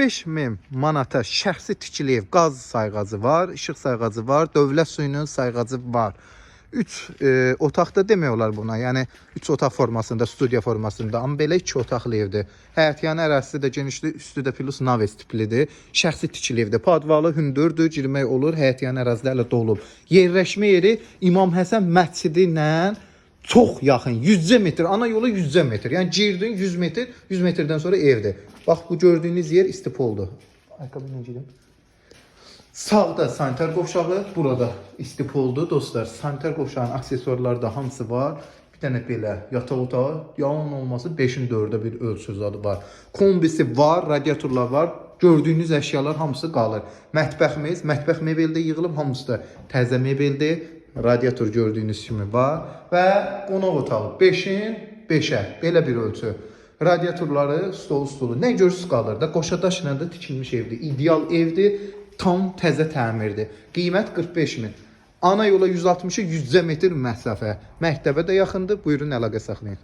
45 min manata şəxsi tikili ev, qaz sayğacı var, işıq sayğacı var, dövlət suyunun sayğacı var. 3 otaqda demək olar buna. Yəni 3 otaq formasında, studiya formasında, amma belə 2 otaqlı evdir. Həyətyanı ərazisi də genişdir, üstü də plus naves tiplidir. Şəxsi tikili evdir. Padvalı hündürdür, girmək olur, həyətyanı ərazilərlə dolub. Yerləşmə yeri İmam Həsən məscidi ilə çox yaxın, 100 metr, ana yolu 100 metr. Yəni girdin 100 metr, 100 metrdən sonra evdir. Bax bu gördüyünüz yer istipoldur. Ayaqqabı necədir? Sağda sanitar qovşağı, burada istipoldur dostlar. Sanitar qovşağının aksesuarları da hamısı var. Bir dənə belə yataq otağı, yalan olması 5-in 4-də bir ölçü adı var. Kombisi var, radiatorlar var. Gördüyünüz əşyalar hamısı qalır. Mətbəximiz, mətbəx mebeldə yığılıb, hamısı da təzə mebeldir. Radiator gördüyünüz kimi var. Və qonaq otağı 5-in 5-ə, belə bir ölçü. Radiatorları, stolu, nə görürsünüz qalır da, qoşadaşla da tikilmiş evdir. İdeal evdir, tam təzə təmirdir. Qiymət 45 min. Ana yola 160-100 metr məsafə. Məktəbə də yaxındır, buyurun əlaqə saxlayın.